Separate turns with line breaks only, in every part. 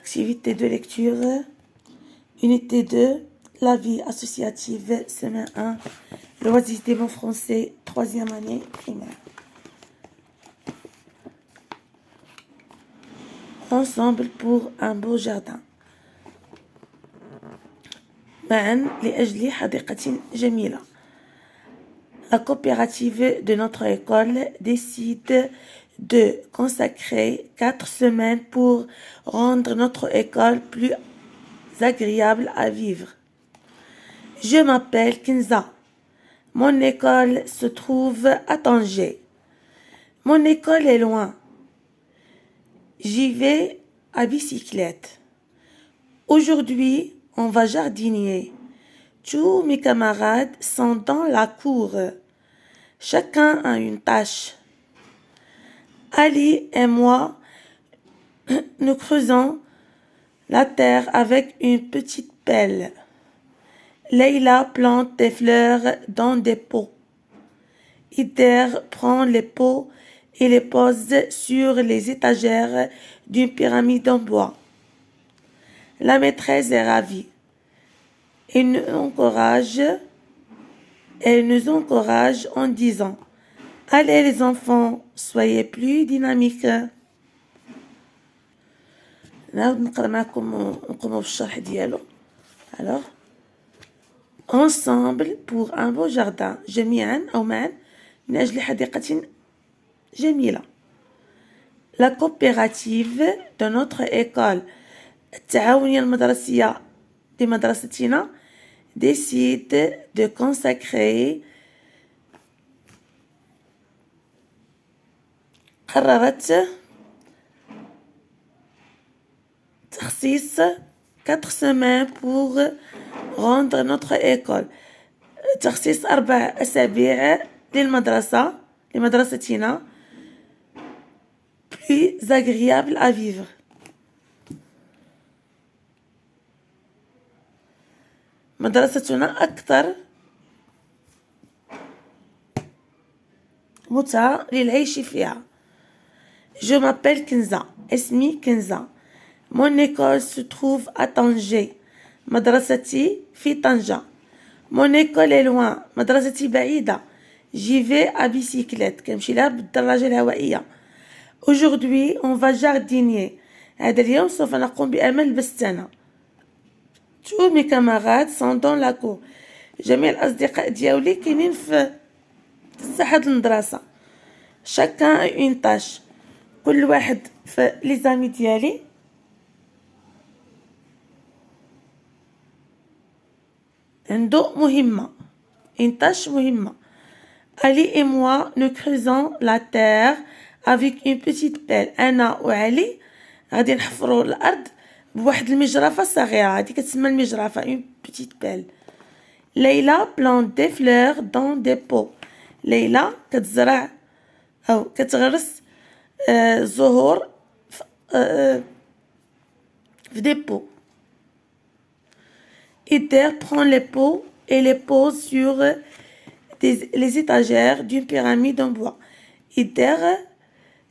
Activité de lecture, unité 2, la vie associative, semaine 1, loisirs des mots français, 3e année primaire. Ensemble pour un beau jardin. معا لأجل حديقة جميلة. La coopérative de notre école décide de consacrer 4 semaines pour rendre notre école plus agréable à vivre. Je m'appelle Kinza. Mon école se trouve à Tanger. Mon école est loin. J'y vais à bicyclette. Aujourd'hui, on va jardiner. Tous mes camarades sont dans la cour. Chacun a une tâche. Ali et moi, nous creusons la terre avec une petite pelle. Leïla plante des fleurs dans des pots. Ider prend les pots et les pose sur les étagères d'une pyramide en bois. La maîtresse est ravie. Elle nous encourage en disant « Allez les enfants, soyez plus dynamiques ». Alors, ensemble pour un beau jardin. جميعا أو معا من أجل حديقة جميلة. La coopérative de notre école التعاونية المدرسية لمدرستنا décide de consacrer قررت تخصيص 4 semaines pour rendre notre école. تخصيص 4 أسابيع لمدرستنا plus agréable à vivre. مدرستنا أكثر متعة للعيش فيها. Je m'appelle Kinza. اسمي كنزة. Mon école se trouve à Tanger. مدرستي في طنجة. Mon école est loin. مدرستي بعيدة. J'y vais à bicyclette. كنمشي لها بالدراجة الهوائية. Aujourd'hui, on va jardiner. هذا اليوم سوف نقوم بعمل البستانة. Tous mes camarades sont dans la cour. جميع الأصدقاء ديالي كاينين في ساحة المدرسة. Chacun a une tâche. كل واحد في لي زامي ديالي عنده مهمة. Une tâche مهمة. Ali et moi, nous creusons la terre avec une petite pelle. أنا وعلي غادي نحفروا الأرض بواحد المجرفة صغيرة. هذه كتسمى المجرفة. Une petite pelle. ليلى plante des fleurs dans des pots. ليلى كتزرع أو كتغرس زهور في des pots. Ider prend les pots et les pose sur les étagères d'une pyramide en bois. Ider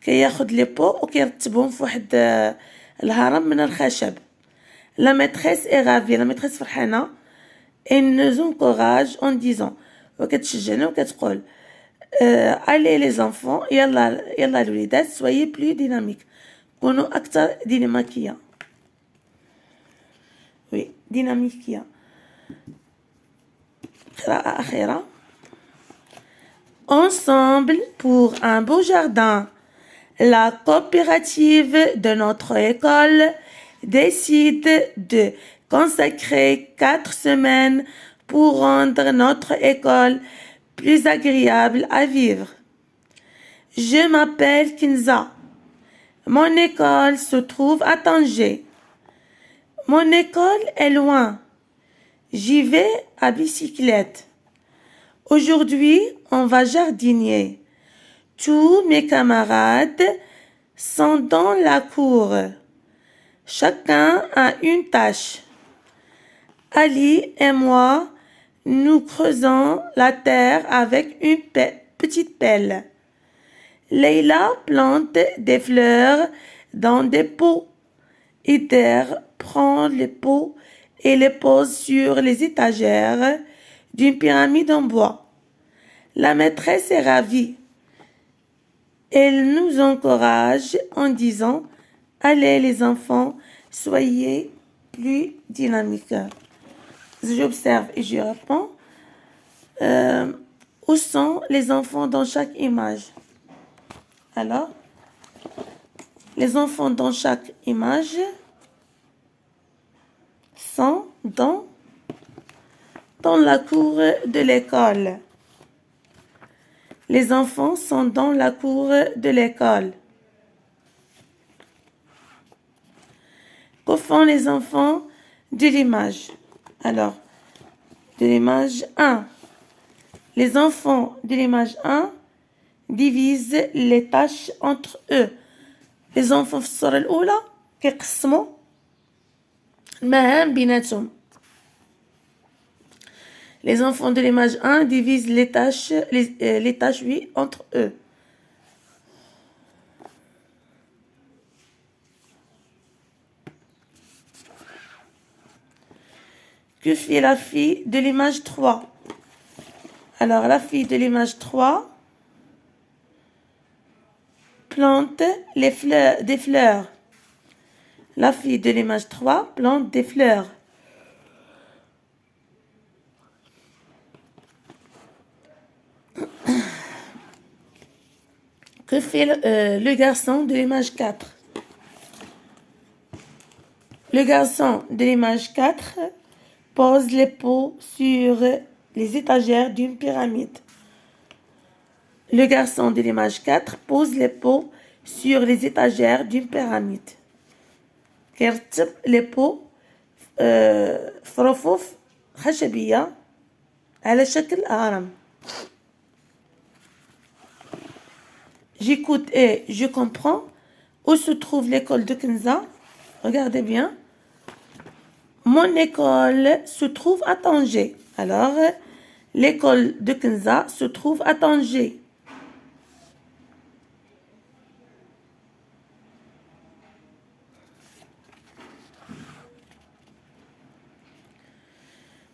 كياخد les pots وكيرتبهم في واحد الهرم من الخشب. La maîtresse est ravie. La maîtresse فرحانة. Elle nous encourage en disant وكتشجعنا وكتقول allez les enfants يلا الوليدات soyez plus dynamiques. كونوا أكثر ديناميكية. Oui, dynamique. قراءة أخيرة. Ensemble pour un beau jardin. La coopérative de notre école décide de consacrer 4 semaines pour rendre notre école plus agréable à vivre. Je m'appelle Kinza. Mon école se trouve à Tanger. Mon école est loin. J'y vais à bicyclette. Aujourd'hui, on va jardiner. Tous mes camarades sont dans la cour. Chacun a une tâche. Ali et moi, nous creusons la terre avec une petite pelle. Leïla plante des fleurs dans des pots. Ider prend les pots et les pose sur les étagères d'une pyramide en bois. La maîtresse est ravie. Elle nous encourage en disant « Allez les enfants, soyez plus dynamiques ». J'observe et je réponds où sont les enfants dans chaque image? Alors, les enfants dans chaque image sont dans la cour de l'école. Les enfants sont dans la cour de l'école. Que font les enfants de l'image? Alors, de l'image 1. Les enfants de l'image 1 divisent les tâches entre eux. Les enfants في الصورة الأولى كيقسموا المهام بيناتهم. Les enfants de l'image 1 divisent les tâches oui, entre eux. Que fait la fille de l'image 3? Alors, la fille de l'image 3 plante des fleurs. La fille de l'image 3 plante des fleurs. Que fait le garçon de l'image 4? Le garçon de l'image 4 pose les pots sur les étagères d'une pyramide. Le garçon de l'image 4 pose les pots sur les étagères d'une pyramide. كيرتب les pots في رفوف خشبية على شكل هرم. J'écoute et je comprends. Où se trouve l'école de Kenza? Regardez bien. Mon école se trouve à Tanger. Alors, l'école de Kenza se trouve à Tanger.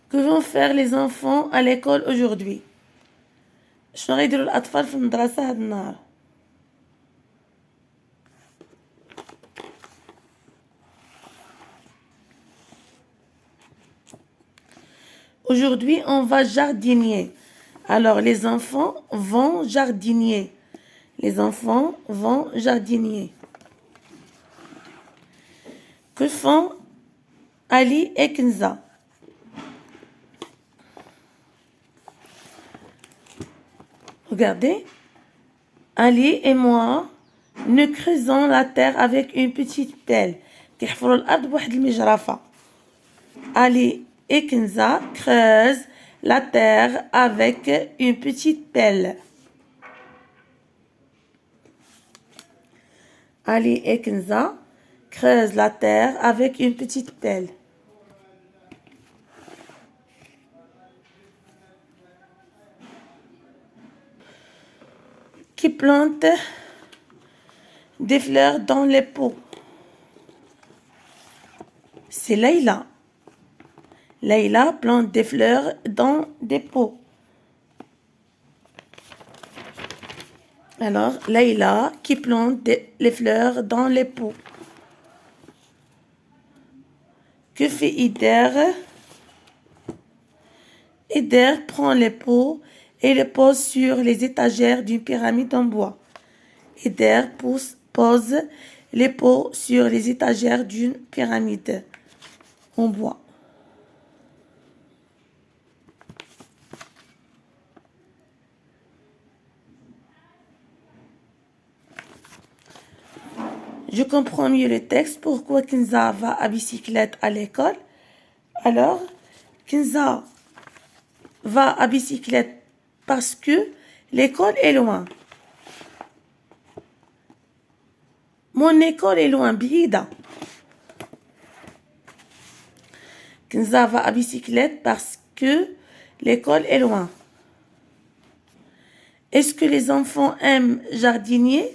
Que vont faire les enfants à l'école aujourd'hui? شنو غيديروا الأطفال في المدرسة هاد النهار؟ Aujourd'hui, on va jardiner. Alors, les enfants vont jardiner. Les enfants vont jardiner. Que font Ali et Kenza? Regardez. Ali et moi, nous creusons la terre avec une petite pelle. كيحفروا الأرض بواحد المجرفة. Ali et Kenza creusent la terre avec une petite pelle. Ali et Kenza creusent la terre avec une petite pelle. Qui plante des fleurs dans les pots? C'est Leïla. Leïla plante des fleurs dans des pots. Alors, Leïla qui plante les fleurs dans les pots. Que fait Ider? Ider prend les pots et les pose sur les étagères d'une pyramide en bois. Ider pose les pots sur les étagères d'une pyramide en bois. Je comprends mieux le texte. Pourquoi Kenza va à bicyclette à l'école? Alors, Kenza va à bicyclette parce que l'école est loin. Mon école est loin, بعيدة. Kenza va à bicyclette parce que l'école est loin. Est-ce que les enfants aiment jardiner?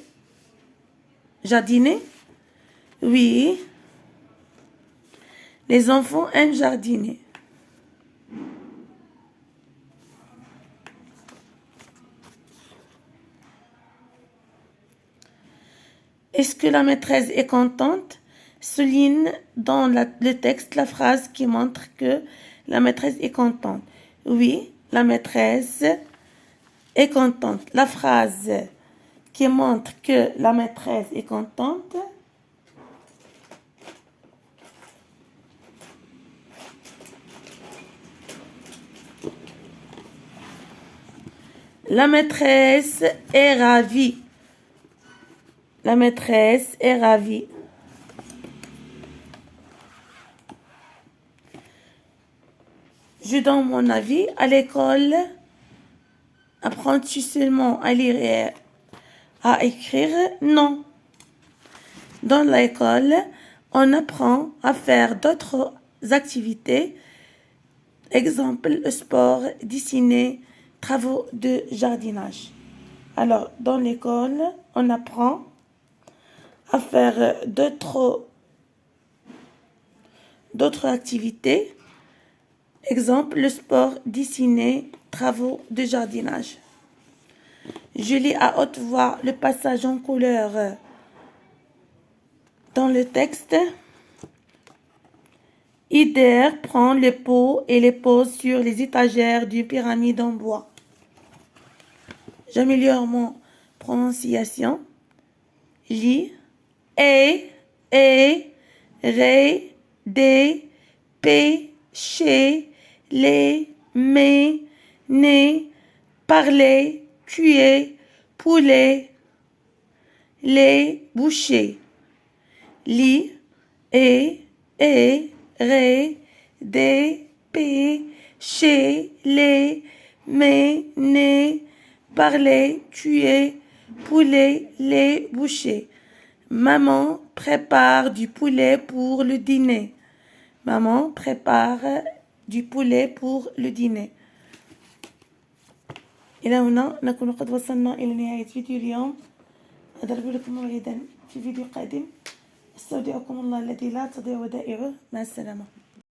Oui. Les enfants aiment jardiner. Est-ce que la maîtresse est contente? Souligne dans le texte la phrase qui montre que la maîtresse est contente. Oui, la maîtresse est contente. La phrase qui montre que la maîtresse est contente. La maîtresse est ravie. La maîtresse est ravie. Je donne mon avis. À l'école, apprends-tu seulement à lire et à écrire? Non. Dans l'école, on apprend à faire d'autres activités. Exemple, le sport, dessiner, travaux de jardinage. Alors, dans l'école, on apprend à faire d'autres activités. Exemple, le sport, dessiner, travaux de jardinage. Je lis à haute voix le passage en couleur dans le texte. Ider prend les pots et les pose sur les étagères d'une pyramide en bois. J'améliore mon prononciation. Li, ré, dé, p, ché, les, mais, né, parler, cuire, poulet, les, boucher. Li, ré, dé, p, ché, les, mais, né, parler, cuire, poulet, lait, boucher. Maman prépare du poulet pour le dîner. Maman prépare du poulet pour le dîner. إلى هنا نكون قد وصلنا إلى نهاية فيديو اليوم. أضرب لكم موعدا في فيديو قادم. استودعكم الله الذي لا تضيع ودائعه. مع السلامة.